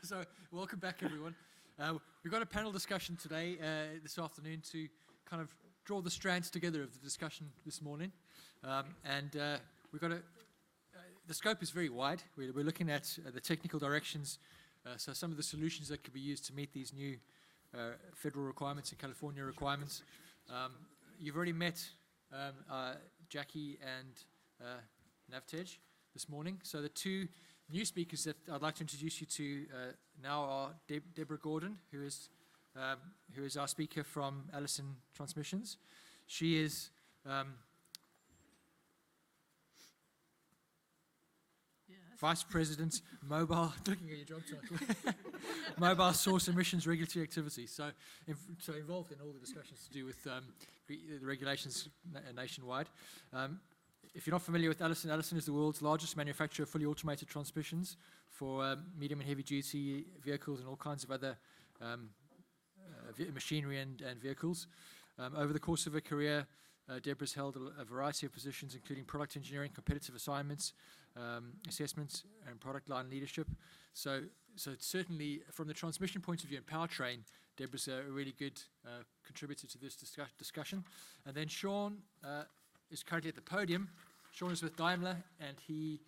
So, welcome back, everyone. We've got a panel discussion today, this afternoon, to kind of draw the strands together of the discussion this morning. We've got the scope is very wide. We're looking at the technical directions, so some of the solutions that could be used to meet these new federal requirements and California requirements. You've already met Jackie and Navtej this morning. So the two new speakers that I'd like to introduce you to now are Deborah Gordon, who is our speaker from Allison Transmissions. She is Vice President, Mobile, looking at your job title, Mobile Source Emissions Regulatory Activity. So involved in all the discussions to do with the regulations nationwide. If you're not familiar with Allison, Allison is the world's largest manufacturer of fully automated transmissions for medium and heavy duty vehicles and all kinds of other machinery and vehicles. Over the course of her career, Deborah's held a variety of positions, including product engineering, competitive assignments, assessments, and product line leadership. So certainly, from the transmission point of view and powertrain, Deborah's a really good contributor to this discussion. And then Sean is currently at the podium. Sean is with Daimler, and he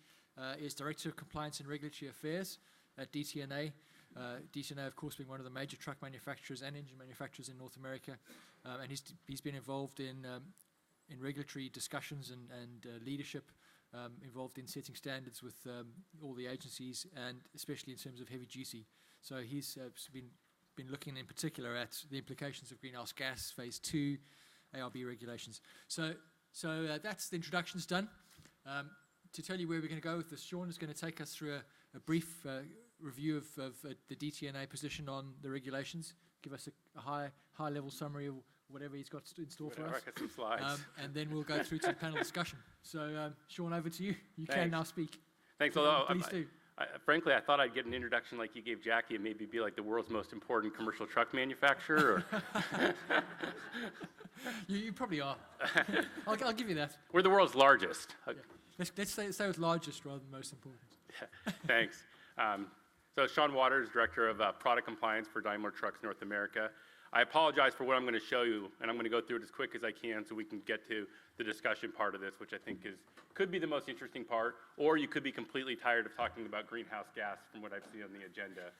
is Director of Compliance and Regulatory Affairs at DTNA. DTNA, of course, being one of the major truck manufacturers and engine manufacturers in North America. And he's been involved in regulatory discussions and leadership, involved in setting standards with all the agencies, and especially in terms of heavy duty. So he's been looking in particular at the implications of greenhouse gas, phase 2, ARB regulations. So that's the introductions done. To tell you where we're going to go with this, Sean is going to take us through a brief review of the DTNA position on the regulations, give us a high-level summary of whatever he's got in store for us. Some slides. And then we'll go through to the panel discussion. So, Sean, over to you. You can now speak. Thanks. Please do. Frankly, I thought I'd get an introduction like you gave Jackie and maybe be like the world's most important commercial truck manufacturer. You probably are. I'll give you that. We're the world's largest. Yeah. Let's say it's largest rather than most important. Thanks. So Sean Waters, Director of Product Compliance for Daimler Trucks North America. I apologize for what I'm going to show you, and I'm going to go through it as quick as I can so we can get to the discussion part of this, which I think could be the most interesting part, or you could be completely tired of talking about greenhouse gas from what I've seen on the agenda.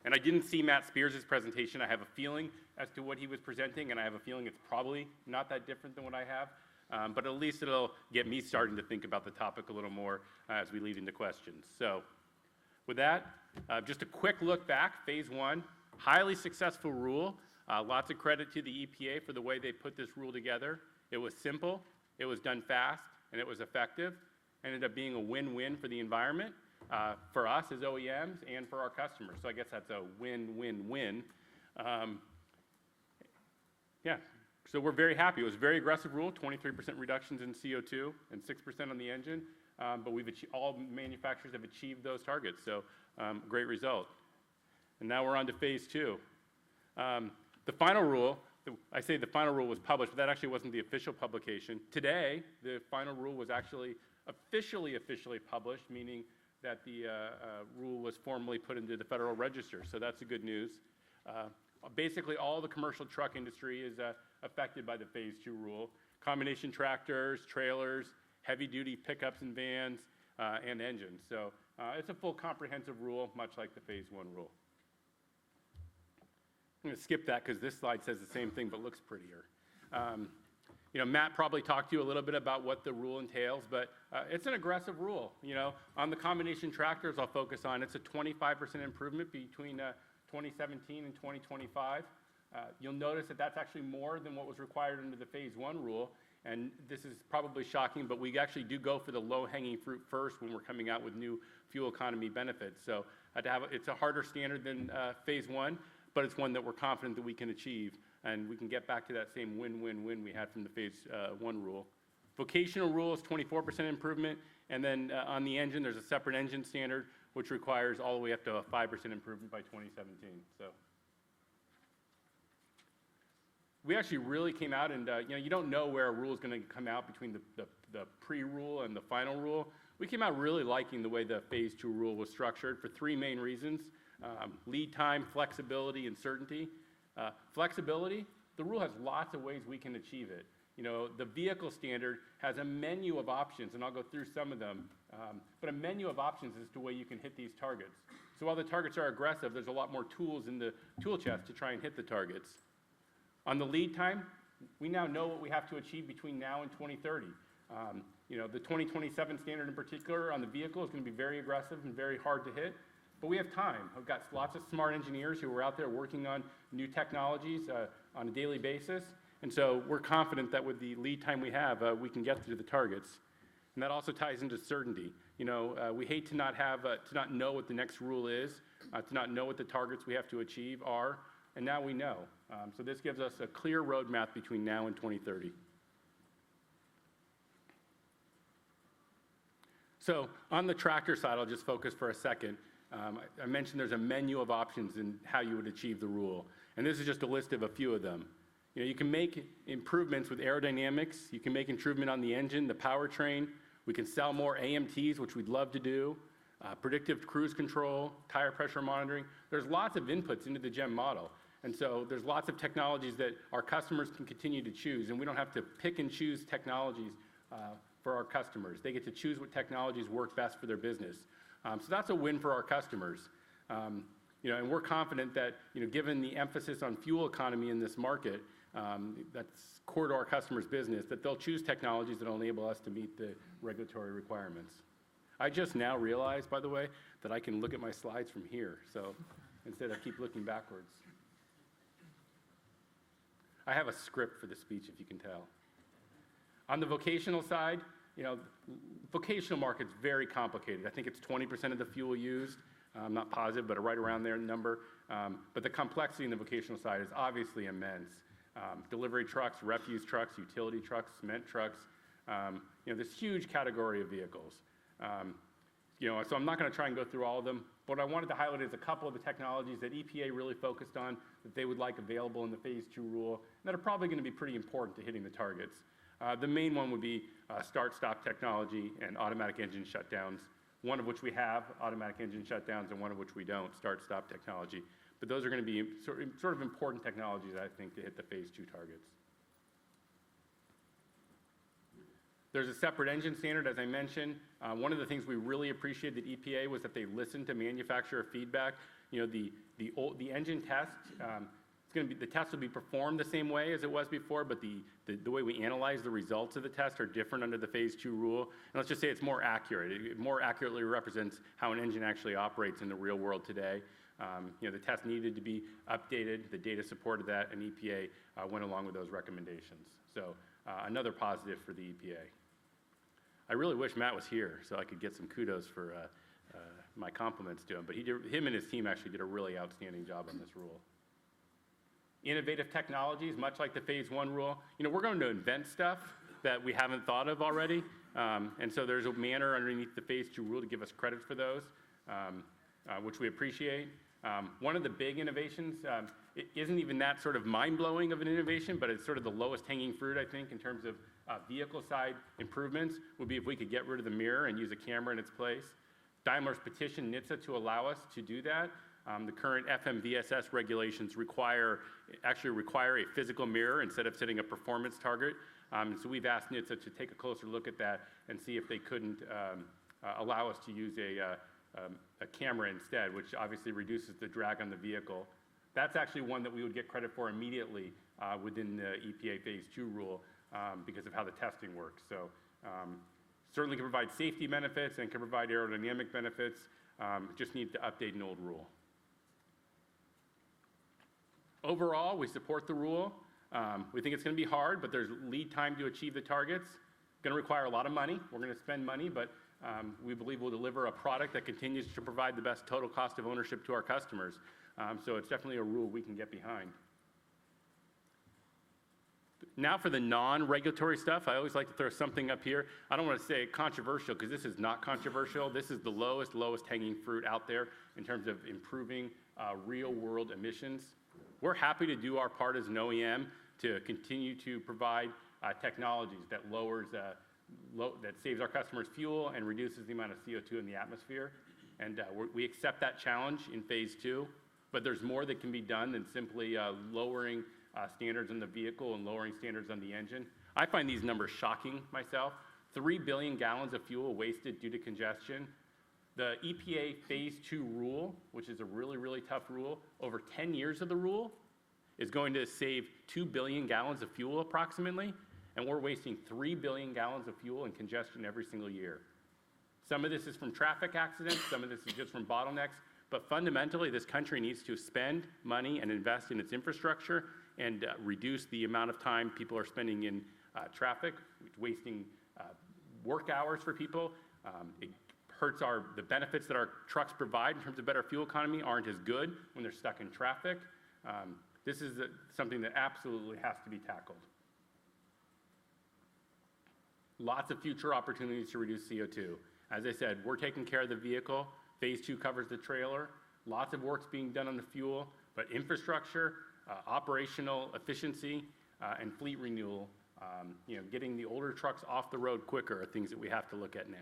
And I didn't see Matt Spears' presentation. I have a feeling as to what he was presenting, and I have a feeling it's probably not that different than what I have. But at least it'll get me starting to think about the topic a little more as we lead into questions. So with that, just a quick look back, phase 1. Highly successful rule. Lots of credit to the EPA for the way they put this rule together. It was simple, it was done fast, and it was effective. Ended up being a win-win for the environment, for us as OEMs, and for our customers. So I guess that's a win-win-win. Yeah, so we're very happy. It was a very aggressive rule, 23% reductions in CO2 and 6% on the engine. But all manufacturers have achieved those targets, so great result. And now we're on to phase 2. The final rule, I say the final rule was published, but that actually wasn't the official publication. Today, the final rule was actually officially published, meaning that the rule was formally put into the Federal Register, so that's the good news. Basically, all the commercial truck industry is affected by the phase 2 rule. Combination tractors, trailers, heavy-duty pickups and vans, and engines. So it's a full comprehensive rule, much like the phase 1 rule. I'm going to skip that because this slide says the same thing but looks prettier. Matt probably talked to you a little bit about what the rule entails, but it's an aggressive rule. On the combination tractors I'll focus on, it's a 25% improvement between 2017 and 2025. You'll notice that that's actually more than what was required under the phase 1 rule. And this is probably shocking, but we actually do go for the low-hanging fruit first when we're coming out with new fuel economy benefits. So it's a harder standard than phase 1, but it's one that we're confident that we can achieve, and we can get back to that same win-win-win we had from the phase 1 rule. Vocational rule is 24% improvement, and then on the engine, there's a separate engine standard, which requires all the way up to a 5% improvement by 2017. So we actually really came out and, you don't know where a rule is going to come out between the pre-rule and the final rule. we came out really liking the way the Phase 2 rule was structured for three main reasons: lead time, flexibility, and certainty. Flexibility, the rule has lots of ways we can achieve it. You know, the vehicle standard has a menu of options, and I'll go through some of them, but a menu of options is the way you can hit these targets. So while the targets are aggressive, there's a lot more tools in the tool chest to try and hit the targets. On the lead time, we now know what we have to achieve between now and 2030. You know, the 2027 standard in particular on the vehicle is going to be very aggressive and very hard to hit, but we have time. We've got lots of smart engineers who are out there working on new technologies on a daily basis, and so we're confident that with the lead time we have, we can get to the targets. And that also ties into certainty. You know, we hate to not have, to not know what the next rule is, to not know what the targets we have to achieve are, and now we know. So this gives us a clear roadmap between now and 2030. So on the tractor side, I'll just focus for a second. I mentioned there's a menu of options in how you would achieve the rule, and this is just a list of a few of them. You know, you can make improvements with aerodynamics, you can make improvement on the engine, the powertrain, we can sell more AMTs, which we'd love to do, predictive cruise control, tire pressure monitoring. There's lots of inputs into the GEM model, and so there's lots of technologies that our customers can continue to choose, and we don't have to pick and choose technologies for our customers. They get to choose what technologies work best for their business. So that's a win for our customers. You know, and we're confident that, you know, given the emphasis on fuel economy in this market, that's core to our customers' business, that they'll choose technologies that will enable us to meet the regulatory requirements. I just now realized, by the way, that I can look at my slides from here, so instead I keep looking backwards. I have a script for the speech, if you can tell. On the vocational side, you know, vocational market's very complicated. I think it's 20% of the fuel used. I'm not positive, but right around there number. But the complexity in the vocational side is obviously immense. Delivery trucks, refuse trucks, utility trucks, cement trucks, you know, this huge category of vehicles. You know, so I'm not going to try and go through all of them. What I wanted to highlight is a couple of the technologies that EPA really focused on that they would like available in the Phase 2 rule, and that are probably going to be pretty important to hitting the targets. The main one would be start-stop technology and automatic engine shutdowns, one of which we have, automatic engine shutdowns, and one of which we don't, start-stop technology. But those are going to be sort of important technologies, I think, to hit the Phase 2 targets. There's a separate engine standard, as I mentioned. One of the things we really appreciated at EPA was that they listened to manufacturer feedback. You know, the engine test, the test will be performed the same way as it was before, but the way we analyze the results of the test are different under the Phase 2 rule. And let's just say it's more accurate. It more accurately represents how an engine actually operates in the real world today. You know, the test needed to be updated, the data supported that, and EPA went along with those recommendations. So another positive for the EPA. I really wish Matt was here so I could get some kudos for my compliments to him, but him and his team actually did a really outstanding job on this rule. Innovative technologies, much like the Phase 1 rule, you know, we're going to invent stuff that we haven't thought of already, and so there's a manner underneath the Phase 2 rule to give us credit for those, which we appreciate. One of the big innovations, it isn't even that sort of mind-blowing of an innovation, but it's sort of the lowest hanging fruit, I think, in terms of vehicle side improvements, would be if we could get rid of the mirror and use a camera in its place. Daimler's petitioned NHTSA to allow us to do that. The current FMVSS regulations actually require a physical mirror instead of setting a performance target. And so we've asked NHTSA to take a closer look at that and see if they couldn't allow us to use a camera instead, which obviously reduces the drag on the vehicle. That's actually one that we would get credit for immediately within the EPA Phase 2 rule because of how the testing works. So certainly can provide safety benefits and can provide aerodynamic benefits. Just need to update an old rule. Overall, we support the rule. We think it's going to be hard, but there's lead time to achieve the targets. Going to require a lot of money. We're going to spend money, but we believe we'll deliver a product that continues to provide the best total cost of ownership to our customers. So it's definitely a rule we can get behind. Now for the non-regulatory stuff, I always like to throw something up here. I don't want to say controversial because this is not controversial. This is the lowest hanging fruit out there in terms of improving real-world emissions. We're happy to do our part as an OEM to continue to provide technologies that lowers that saves our customers fuel and reduces the amount of CO2 in the atmosphere. And we accept that challenge in phase 2, but there's more that can be done than simply lowering standards on the vehicle and lowering standards on the engine. I find these numbers shocking myself. 3 billion gallons of fuel wasted due to congestion. The EPA phase 2 rule, which is a really, really tough rule, over 10 years of the rule is going to save 2 billion gallons of fuel approximately, and we're wasting 3 billion gallons of fuel in congestion every single year. Some of this is from traffic accidents, some of this is just from bottlenecks, but fundamentally this country needs to spend money and invest in its infrastructure and reduce the amount of time people are spending in traffic, wasting work hours for people. It hurts the benefits that our trucks provide in terms of better fuel economy aren't as good when they're stuck in traffic. This is something that absolutely has to be tackled. Lots of future opportunities to reduce CO2. As I said, we're taking care of the vehicle. Phase 2 covers the trailer. Lots of work's being done on the fuel, but infrastructure, operational efficiency, and fleet renewal, getting the older trucks off the road quicker are things that we have to look at now.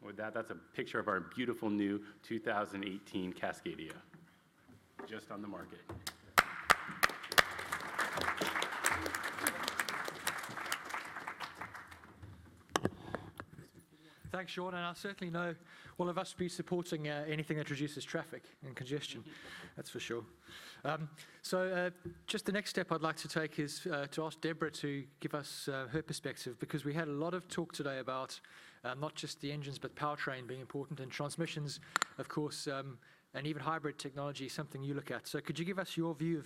With that, that's a picture of our beautiful new 2018 Cascadia, just on the market. Thanks, Sean, and I certainly know all of us be supporting anything that reduces traffic and congestion, that's for sure. Just the next step I'd like to take is to ask Deborah to give us her perspective, because we had a lot of talk today about not just the engines, but powertrain being important, and transmissions, of course, and even hybrid technology is something you look at. So could you give us your view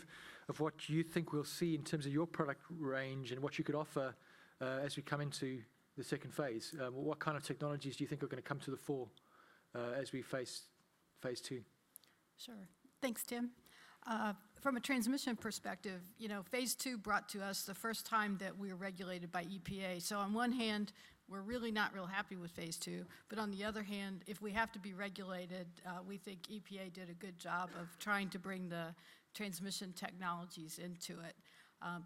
of what you think we'll see in terms of your product range and what you could offer as we come into the second phase? What kind of technologies do you think are going to come to the fore as we face phase 2? Sure. Thanks, Tim. From a transmission perspective, phase 2 brought to us the first time that we were regulated by EPA. So on one hand, we're really not real happy with phase 2, but on the other hand, if we have to be regulated, we think EPA did a good job of trying to bring the transmission technologies into it.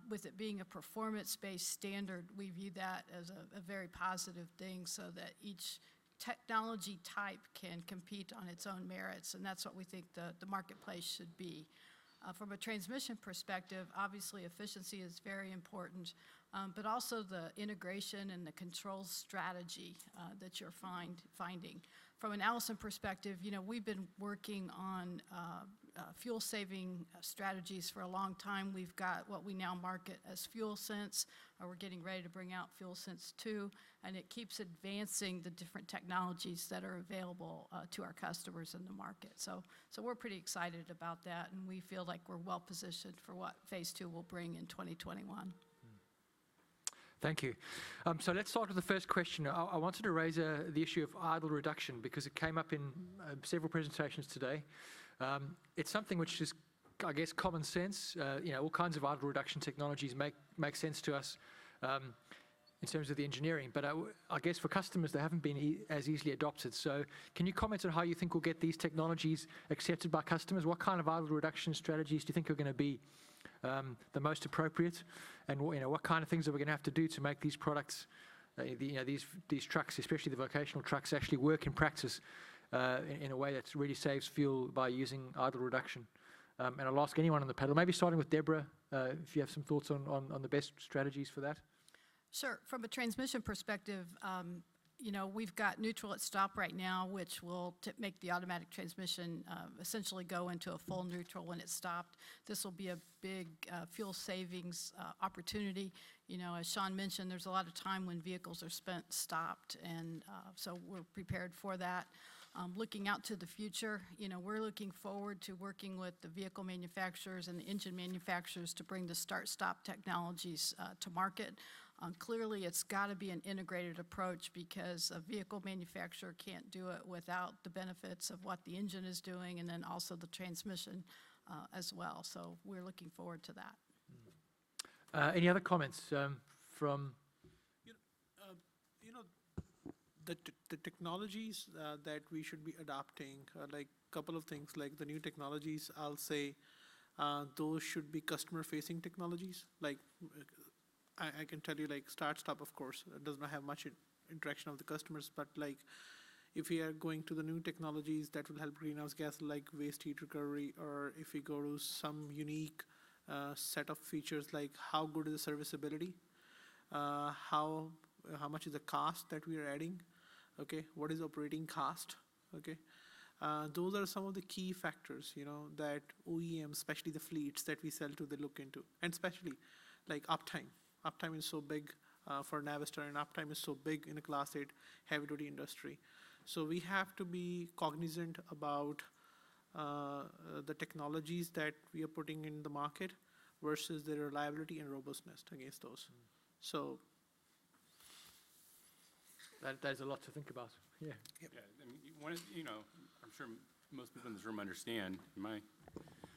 With it being a performance-based standard, we view that as a very positive thing, so that each technology type can compete on its own merits, and that's what we think the marketplace should be. From a transmission perspective, obviously efficiency is very important, but also the integration and the control strategy that you're finding. From an Allison perspective, we've been working on fuel-saving strategies for a long time. We've got what we now market as FuelSense. We're getting ready to bring out FuelSense 2, and it keeps advancing the different technologies that are available to our customers in the market. So we're pretty excited about that, and we feel like we're well positioned for what phase 2 will bring in 2021. Thank you. So let's start with the first question. I wanted to raise the issue of idle reduction, because it came up in several presentations today. It's something which is, I guess, common sense. All kinds of idle reduction technologies make sense to us in terms of the engineering, but I guess for customers they haven't been as easily adopted. So can you comment on how you think we'll get these technologies accepted by customers? What kind of idle reduction strategies do you think are going to be the most appropriate, and what kind of things are we going to have to do to make these products, these trucks, especially the vocational trucks, actually work in practice in a way that really saves fuel by using idle reduction? And I'll ask anyone on the panel, maybe starting with Deborah, if you have some thoughts on the best strategies for that. Sure. From a transmission perspective, we've got neutral at stop right now, which will make the automatic transmission essentially go into a full neutral when it's stopped. This will be a big fuel savings opportunity. As Sean mentioned, there's a lot of time when vehicles are spent stopped, and so we're prepared for that. Looking out to the future, we're looking forward to working with the vehicle manufacturers and the engine manufacturers to bring the start-stop technologies to market. Clearly, it's got to be an integrated approach, because a vehicle manufacturer can't do it without the benefits of what the engine is doing, and then also the transmission as well. So we're looking forward to that. Any other comments from? The technologies that we should be adopting, like a couple of things, like the new technologies, I'll say those should be customer-facing technologies. Like I can tell you, like, start-stop, of course, does not have much interaction of the customers, but like, if we are going to the new technologies that will help greenhouse gas, like waste heat recovery, or if we go to some unique set of features, like how good is the serviceability, how much is the cost that we are adding, okay, what is operating cost, okay. Those are some of the key factors, you know, that OEMs, especially the fleets that we sell to, they look into, and especially like uptime. Uptime is so big for Navistar, and uptime is so big in a Class 8 heavy-duty industry. So we have to be cognizant about the technologies that we are putting in the market versus their reliability and robustness against those. So There's a lot to think about. Yeah. Yeah, I mean, you know, I'm sure most people in this room understand,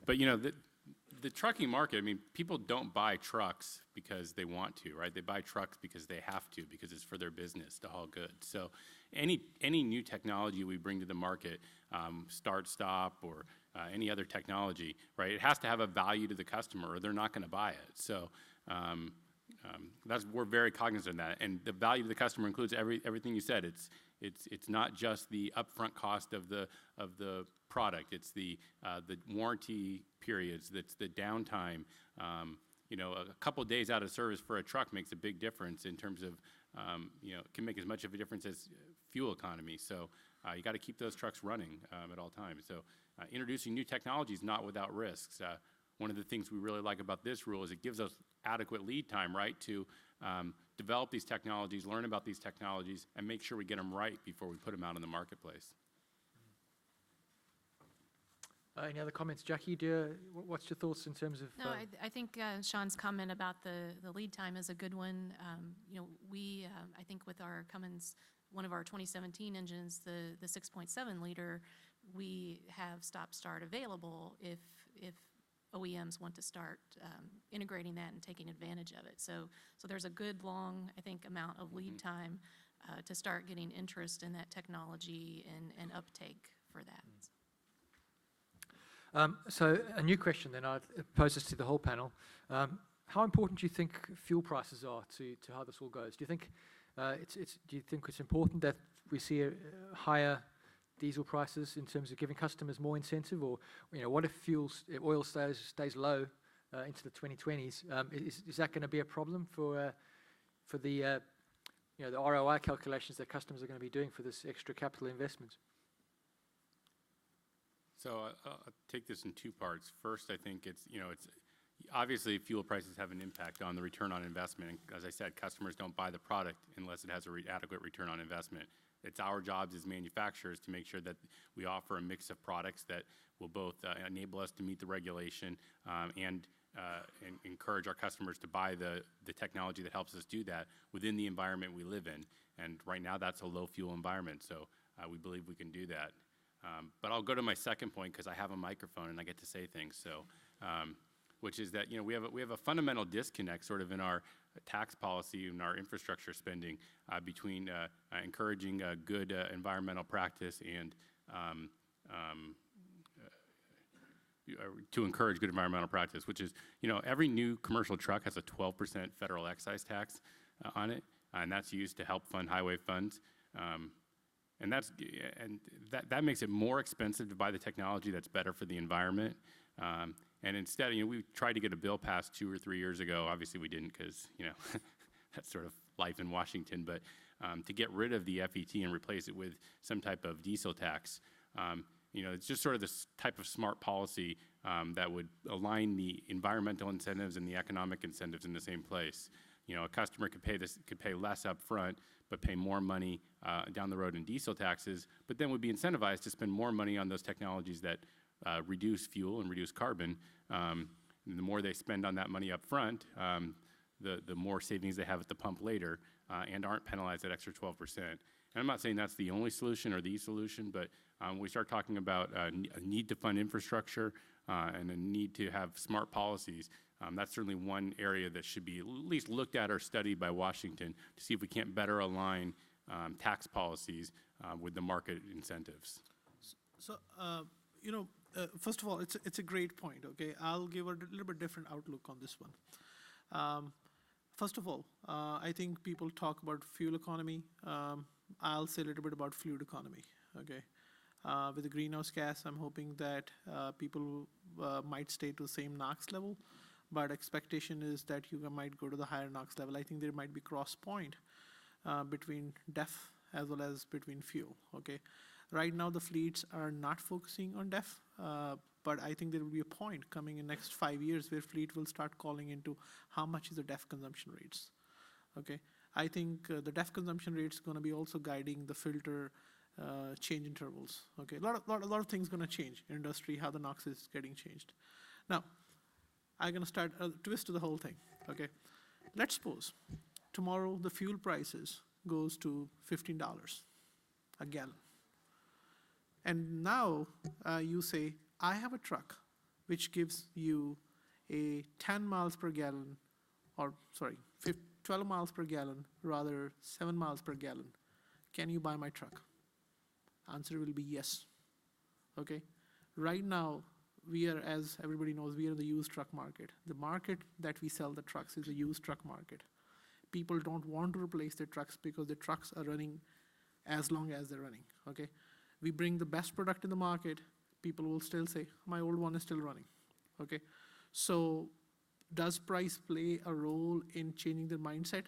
but you know, the trucking market, I mean, people don't buy trucks because they want to, right? They buy trucks because they have to, because it's for their business to haul goods. So any new technology we bring to the market, start, stop, or any other technology, right? It has to have a value to the customer or they're not going to buy it. So we're very cognizant of that. And the value to the customer includes everything you said. It's not just the upfront cost of the product. It's the warranty periods. That's the downtime. You know, a couple days out of service for a truck makes a big difference in terms of, you know, can make as much of a difference as fuel economy. So you got to keep those trucks running at all times. So introducing new technology is not without risks. One of the things we really like about this rule is it gives us adequate lead time, right, to develop these technologies, learn about these technologies, and make sure we get them right before we put them out in the marketplace. Any other comments? Jackie, what's your thoughts in terms of... No, I think Sean's comment about the lead time is a good one. You know, I think with our Cummins, one of our 2017 engines, the 6.7 liter, we have stop-start available if OEMs want to start integrating that and taking advantage of it. So there's a good long, I think, amount of lead time to start getting interest in that technology and uptake for that. So a new question then, I'd pose this to the whole panel. How important do you think fuel prices are to how this all goes? Do you think it's important that we see higher diesel prices in terms of giving customers more incentive, or what if oil stays low into the 2020s? Is that going to be a problem for the the ROI calculations that customers are going to be doing for this extra capital investment? So I'll take this in two parts. First, I think it's obviously fuel prices have an impact on the return on investment. And as I said, customers don't buy the product unless it has an adequate return on investment. It's our jobs as manufacturers to make sure that we offer a mix of products that will both enable us to meet the regulation and encourage our customers to buy the technology that helps us do that within the environment we live in. And right now, that's a low fuel environment, so we believe we can do that. But I'll go to my second point because I have a microphone and I get to say things. So, which is that we have a fundamental disconnect sort of in our tax policy and our infrastructure spending between encouraging good environmental practice and to encourage good environmental practice, which is every new commercial truck has a 12% federal excise tax on it, and that's used to help fund highway funds. And that makes it more expensive to buy the technology that's better for the environment. And instead, we tried to get a bill passed 2 or 3 years ago. Obviously, we didn't because that's sort of life in Washington. But to get rid of the FET and replace it with some type of diesel tax, it's just sort of this type of smart policy that would align the environmental incentives and the economic incentives in the same place. A customer could pay less up front, but pay more money down the road in diesel taxes, but then would be incentivized to spend more money on those technologies that reduce fuel and reduce carbon. And the more they spend on that money up front, the more savings they have at the pump later and aren't penalized at extra 12%. And I'm not saying that's the only solution or the solution, but when we start talking about a need to fund infrastructure and a need to have smart policies, that's certainly one area that should be at least looked at or studied by Washington to see if we can't better align tax policies with the market incentives. So, first of all, it's a great point, okay? I'll give a little bit different outlook on this one. First of all, I think people talk about fuel economy. I'll say a little bit about fluid economy, okay? With the greenhouse gas, I'm hoping that people might stay to the same NOx level, but expectation is that you might go to the higher NOx level. I think there might be cross point between DEF as well as between fuel, okay? Right now, the fleets are not focusing on DEF, but I think there will be a point coming in next 5 years where fleet will start calling into how much is the DEF consumption rates, okay? I think the DEF consumption rates going to be also guiding the filter change intervals, okay? A lot of things going to change in industry, how the NOx is getting changed. Now, I'm going to start a twist to the whole thing, okay? Let's suppose tomorrow the fuel prices goes to $15 a gallon. And now you say, I have a truck which gives you a 10 miles per gallon, or sorry, 12 miles per gallon, rather 7 miles per gallon. Can you buy my truck? Answer will be yes, okay? Right now, we are, as everybody knows, we are in the used truck market. The market that we sell the trucks is a used truck market. People don't want to replace their trucks because the trucks are running as long as they're running, okay? We bring the best product in the market, people will still say, my old one is still running, okay? So does price play a role in changing their mindset?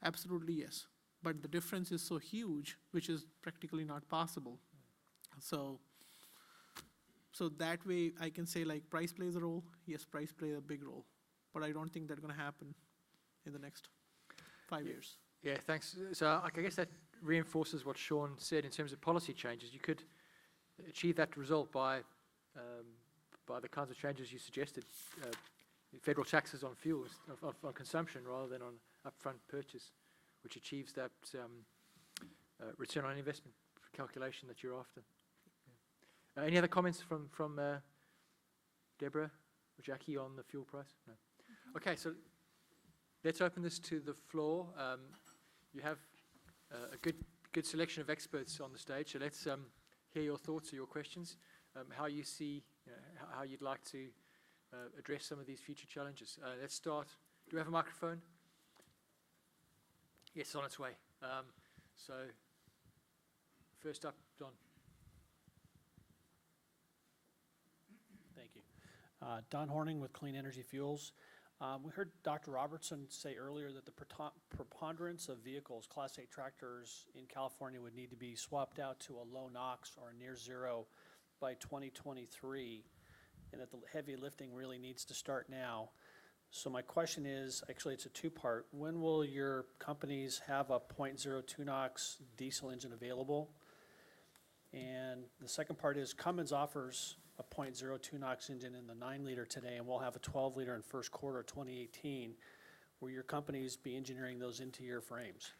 Absolutely yes, but the difference is so huge, which is practically not possible. So that way I can say like price plays a role, yes, price plays a big role, but I don't think that's gonna happen in the next 5 years. Yeah, thanks. So I guess that reinforces what Sean said in terms of policy changes. You could achieve that result by the kinds of changes you suggested, federal taxes on fuels, on consumption rather than on upfront purchase, which achieves that return on investment calculation that you're after. Yeah. Any other comments from Deborah or Jackie on the fuel price? No. Okay, so let's open this to the floor. You have a good selection of experts on the stage, so let's hear your thoughts or your questions, how you see, how you'd like to address some of these future challenges. Let's start. Do we have a microphone? Yes, on its way. So first up, Don. Thank you. Don Horning with Clean Energy Fuels. We heard Dr. Robertson say earlier that the preponderance of vehicles, Class 8 tractors in California, would need to be swapped out to a low NOx or near zero by 2023, and that the heavy lifting really needs to start now. So my question is, actually it's a two-part. When will your companies have a 0.02 NOx diesel engine available? And the second part is Cummins offers a 0.02 NOx engine in the 9-liter today, and we'll have a 12-liter in first quarter of 2018. Will your companies be engineering those into your frames?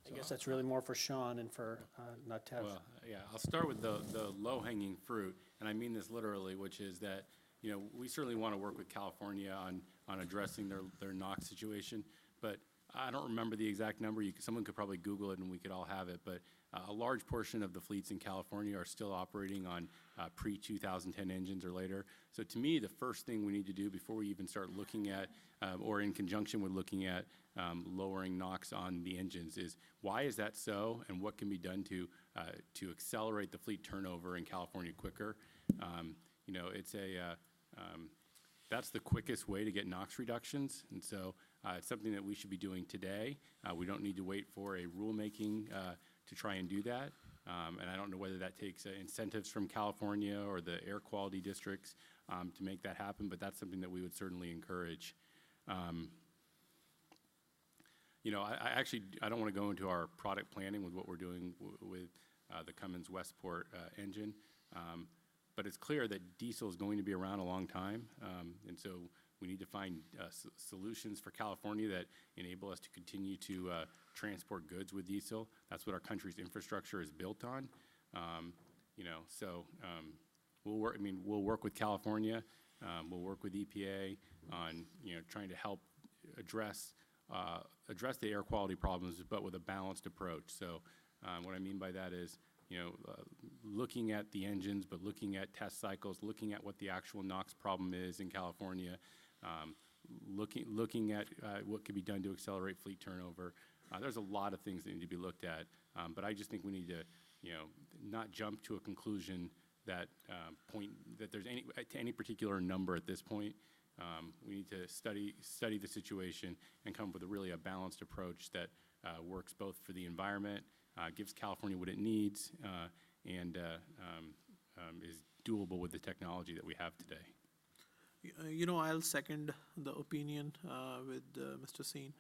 I guess that's really more for Sean and for Natev. Well, yeah, I'll start with the low-hanging fruit, and I mean this literally, which is that, we certainly want to work with California on addressing their NOx situation, but I don't remember the exact number. Someone could probably Google it and we could all have it, but a large portion of the fleets in California are still operating on pre-2010 engines or later. So to me, the first thing we need to do before we even start looking at, or in conjunction with looking at lowering NOx on the engines, is why is that so, and what can be done to accelerate the fleet turnover in California quicker? That's the quickest way to get NOx reductions, and so it's something that we should be doing today. We don't need to wait for a rulemaking to try and do that, and I don't know whether that takes incentives from California or the air quality districts to make that happen, but that's something that we would certainly encourage. I don't want to go into our product planning with what we're doing with the Cummins Westport engine. But it's clear that diesel is going to be around a long time, and so we need to find solutions for California that enable us to continue to transport goods with diesel. That's what our country's infrastructure is built on. We'll work with California. We'll work with EPA on trying to help address the air quality problems, but with a balanced approach. So what I mean by that is looking at the engines, but looking at test cycles, looking at what the actual NOx problem is in California, looking at what could be done to accelerate fleet turnover. There's a lot of things that need to be looked at, but I just think we need to, not jump to a conclusion that that there's any particular number at this point. We need to study the situation and come up with a balanced approach that works both for the environment, gives California what it needs, and is doable with the technology that we have today. I'll second the opinion with Mr. Seen.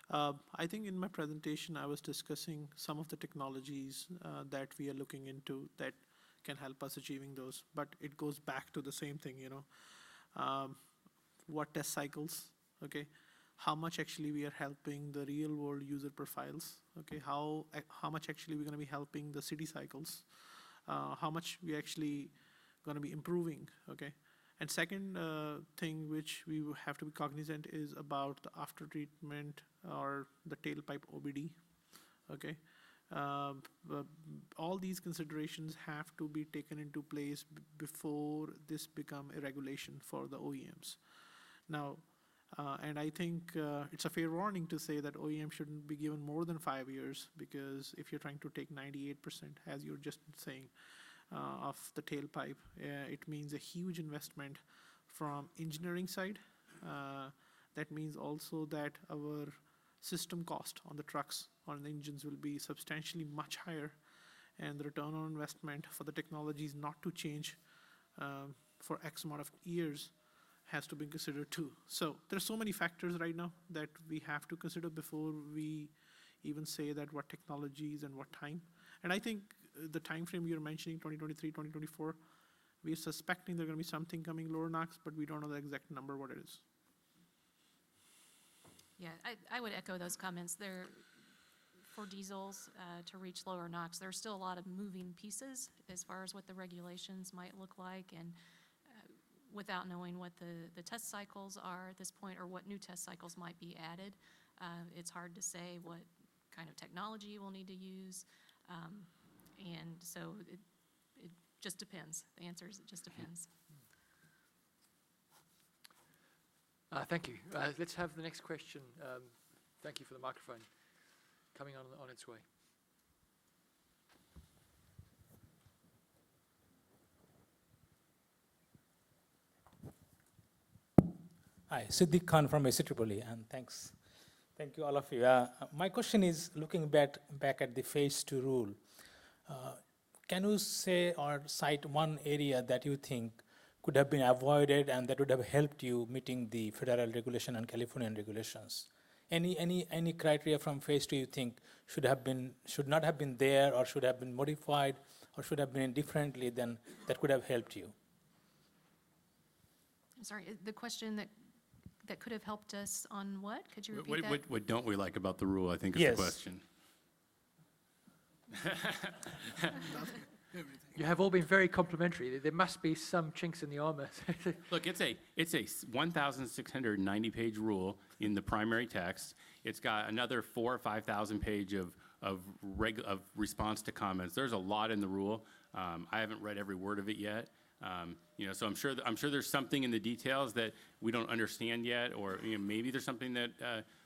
I think in my presentation, I was discussing some of the technologies that we are looking into that can help us achieving those, but it goes back to the same thing, what test cycles, okay? How much actually we are helping the real world user profiles, okay? How much actually we're gonna be helping the city cycles, how much we actually gonna be improving, okay? And second thing which we will have to be cognizant is about the after treatment or the tailpipe OBD, okay? All these considerations have to be taken into place before this become a regulation for the OEMs. Now, and I think it's a fair warning to say that OEM shouldn't be given more than 5 years, because if you're trying to take 98%, as you're just saying, of the tailpipe, it means a huge investment from engineering side. That means also that our system cost on the trucks, on the engines, will be substantially much higher, and the return on investment for the technologies not to change for X amount of years has to be considered too. So there's so many factors right now that we have to consider before we even say that what technologies and what time. And I think the time frame you're mentioning, 2023, 2024, we're suspecting there's going to be something coming lower NOx, but we don't know the exact number what it is. Yeah, I would echo those comments. For diesels to reach lower NOx, there's still a lot of moving pieces as far as what the regulations might look like, and without knowing what the test cycles are at this point, or what new test cycles might be added, it's hard to say what kind of technology we'll need to use. And so it just depends. The answer is it just depends. Thank you. Let's have the next question. Thank you for the microphone coming on its way. Hi, Siddiq Khan from ACEEE, and thanks. Thank you, all of you. My question is, looking back at the phase 2 rule, can you say or cite one area that you think could have been avoided and that would have helped you meeting the federal regulation and Californian regulations? Any criteria from phase 2 you think should not have been there, or should have been modified, or should have been differently than that could have helped you? I'm sorry, the question that could have helped us on what? Could you repeat that? What don't we like about the rule, I think is Yes. the question. You have all been very complimentary. There must be some chinks in the armor. Look, it's a 1,690-page rule in the primary text. It's got another 4,000 or 5,000 page of response to comments. There's a lot in the rule. I haven't read every word of it yet. So I'm sure there's something in the details that we don't understand yet, or maybe there's something that.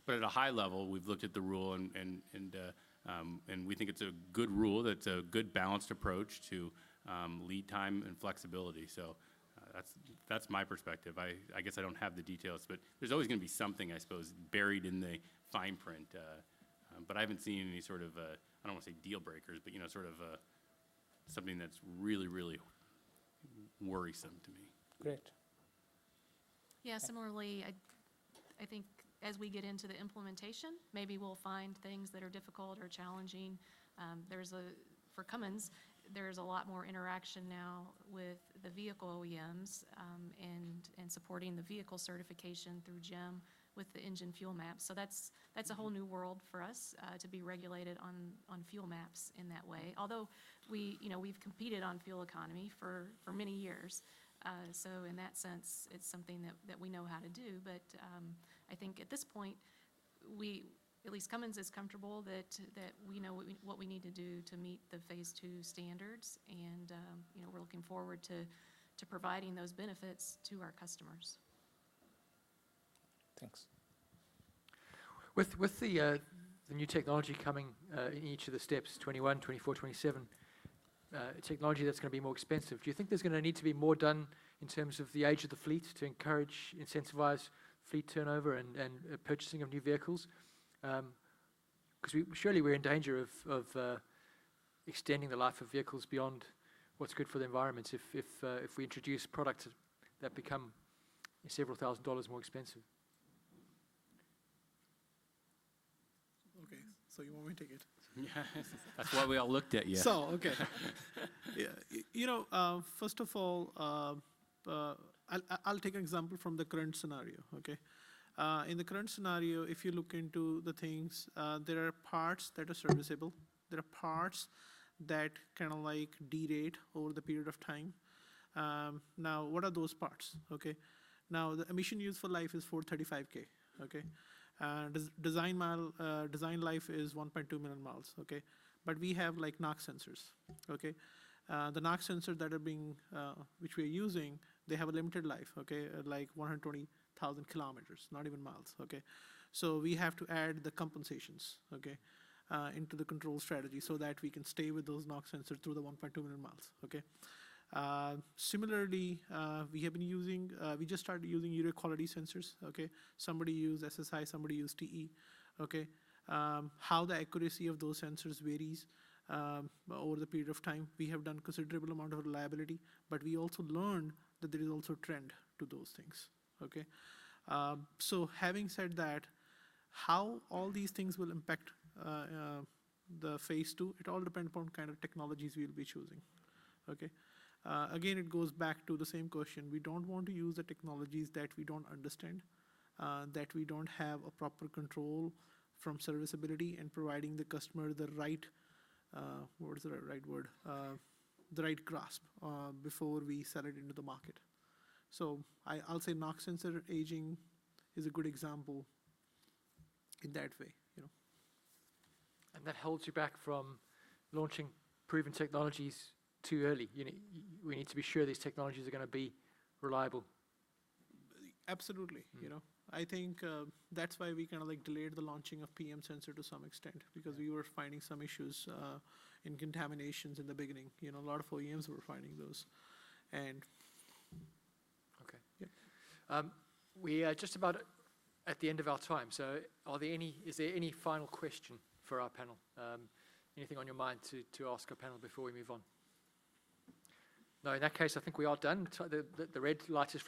But at a high level, we've looked at the rule and we think it's a good rule. That's a good balanced approach to lead time and flexibility. So that's my perspective. I guess I don't have the details, but there's always going to be something, I suppose, buried in the fine print. But I haven't seen any sort of I don't want to say deal breakers, but sort of something that's really, really worrisome to me. Great. Yeah, similarly, I think as we get into the implementation, maybe we'll find things that are difficult or challenging. For Cummins, there's a lot more interaction now with the vehicle OEMs and supporting the vehicle certification through GEM with the engine fuel maps. So that's a whole new world for us to be regulated on fuel maps in that way. Although we've competed on fuel economy for many years. So in that sense, it's something that we know how to do. But I think at this point, at least Cummins is comfortable that we know what we need to do to meet the Phase 2 standards, and, we're looking forward to providing those benefits to our customers. Thanks. With the new technology coming in each of the steps, 21, 24, 27, technology that's going to be more expensive, do you think there's going to need to be more done in terms of the age of the fleet to encourage, incentivize fleet turnover and purchasing of new vehicles? Because surely we're in danger of extending the life of vehicles beyond what's good for the environment if we introduce products that become several $1,000s more expensive. Okay, so you want me to take it? Yeah, that's why we all looked at you. So, okay. Yeah, first of all, I'll take an example from the current scenario, okay? In the current scenario, if you look into the things, there are parts that are serviceable. There are parts that kind of like derate over the period of time. Now, what are those parts, okay? Now, the emission useful life is 435K, okay? Design life is 1.2 million miles, okay? But we have like NOx sensors, okay? The NOx sensors that are being, which we are using, they have a limited life, okay? Like 120,000 kilometers, not even miles, okay? So we have to add the compensations, okay, into the control strategy so that we can stay with those NOx sensors through the 1.2 million miles, okay? Similarly, we have been using, we just started using urea quality sensors, okay? Somebody used SSI, somebody used TE, okay? How the accuracy of those sensors varies over the period of time. We have done considerable amount of reliability, but we also learned that there is also a trend to those things, okay? So having said that, how all these things will impact the Phase 2, it all depends upon kind of technologies we'll be choosing, okay? Again, it goes back to the same question. We don't want to use the technologies that we don't understand, that we don't have a proper control from serviceability and providing the customer the right, what is the right word? The right grasp before we sell it into the market. So I'll say NOx sensor aging is a good example in that way, you know. And that holds you back from launching proven technologies too early. We need to be sure these technologies are going to be reliable. Absolutely, you know. I think that's why we kind of like delayed the launching of PM sensor to some extent, because we were finding some issues in contaminations in the beginning. You know, a lot of OEMs were finding those. And Okay. yeah. We are just about at the end of our time. So is there any final question for our panel? Anything on your mind to ask our panel before we move on? No, in that case, I think we are done. The red light is